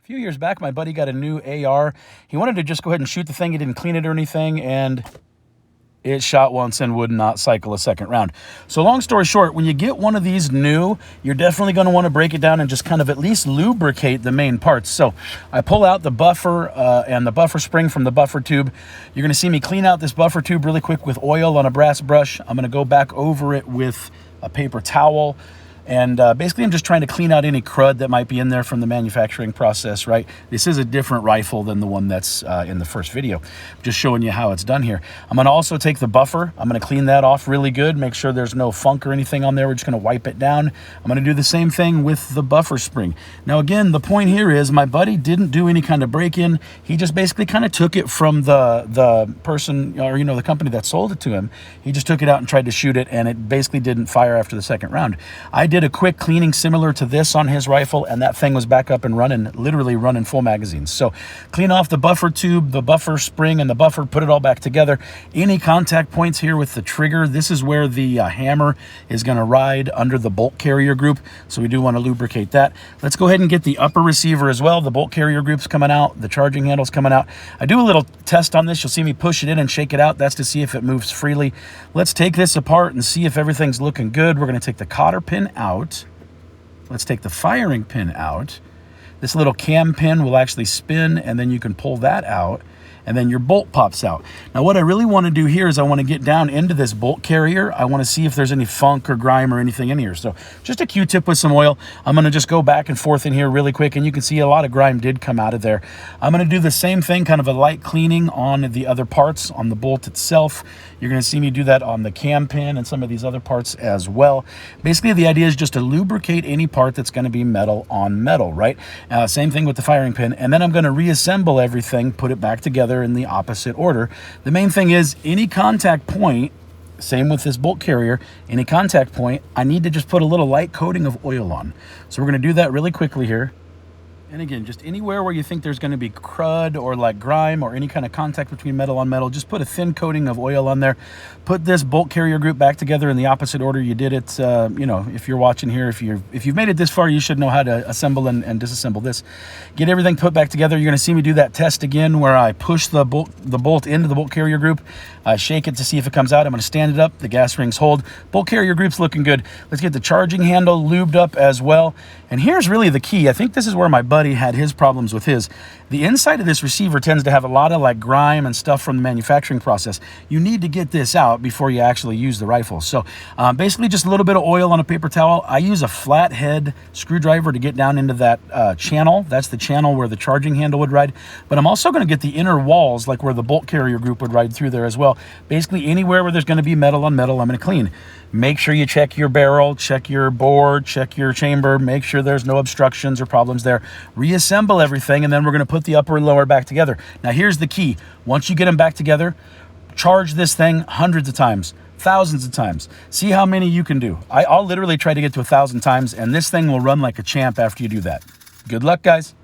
A few years back, my buddy got a new AR. He wanted to just go ahead and shoot the thing. He didn't clean it or anything, and it shot once and would not cycle a second round. So long story short, when you get one of these new, you're definitely going to want to break it down and just kind of at least lubricate the main parts. So I pull out the buffer and the buffer spring from the buffer tube. You're going to see me clean out this buffer tube really quick with oil on a brass brush. I'm going to go back over it with a paper towel. And basically, I'm just trying to clean out any crud that might be in there from the manufacturing process, right? This is a different rifle than the one that's in the first video. Just showing you how it's done here. I'm going to also take the buffer. I'm going to clean that off really good, make sure there's no funk or anything on there. We're just going to wipe it down. I'm going to do the same thing with the buffer spring. Now, again, the point here is my buddy didn't do any kind of break-in. He just basically kind of took it from the person, or, you know, the company that sold it to him. He just took it out and tried to shoot it, and it basically didn't fire after the second round. I did a quick cleaning similar to this on his rifle, and that thing was back up and running, literally running full magazines. So clean off the buffer tube, the buffer spring, and the buffer, put it all back together. Any contact points here with the trigger, this is where the hammer is going to ride under the bolt carrier group, so we do want to lubricate that. Let's go ahead and get the upper receiver as well. The bolt carrier group's coming out, the charging handle's coming out. I do a little test on this. You'll see me push it in and shake it out. That's to see if it moves freely. Let's take this apart and see if everything's looking good. We're going to take the cotter pin out. Let's take the firing pin out. This little cam pin will actually spin, and then you can pull that out, and then your bolt pops out. Now, what I really want to do here is I want to get down into this bolt carrier. I want to see if there's any funk or grime or anything in here. So just a Q-tip with some oil. I'm going to just go back and forth in here really quick, and you can see a lot of grime did come out of there. I'm going to do the same thing, kind of a light cleaning on the other parts, on the bolt itself. You're going to see me do that on the cam pin and some of these other parts as well. Basically, the idea is just to lubricate any part that's going to be metal on metal, right? Same thing with the firing pin. And then I'm going to reassemble everything, put it back together in the opposite order. The main thing is any contact point, same with this bolt carrier, any contact point, I need to just put a little light coating of oil on. So we're going to do that really quickly here. And again, just anywhere where you think there's going to be crud or like grime or any kind of contact between metal on metal, just put a thin coating of oil on there. Put this bolt carrier group back together in the opposite order you did it. You know, if you're watching here, if you've made it this far, you should know how to assemble and disassemble this. Get everything put back together. You're going to see me do that test again where I push the bolt into the bolt carrier group. I shake it to see if it comes out. I'm going to stand it up. The gas rings hold. Bolt carrier group's looking good. Let's get the charging handle lubed up as well. And here's really the key. I think this is where my buddy had his problems with his. The inside of this receiver tends to have a lot of like grime and stuff from the manufacturing process. You need to get this out before you actually use the rifle. So basically just a little bit of oil on a paper towel. I use a flathead screwdriver to get down into that channel. That's the channel where the charging handle would ride. But I'm also going to get the inner walls, like where the bolt carrier group would ride through there as well. Basically anywhere where there's going to be metal on metal, I'm going to clean. Make sure you check your barrel, check your bore, check your chamber, make sure there's no obstructions or problems there. Reassemble everything, and then we're going to put the upper and lower back together. Now here's the key. Once you get them back together, charge this thing hundreds of times, thousands of times. See how many you can do. I'll literally try to get to 1,000 times, and this thing will run like a champ after you do that. Good luck, guys.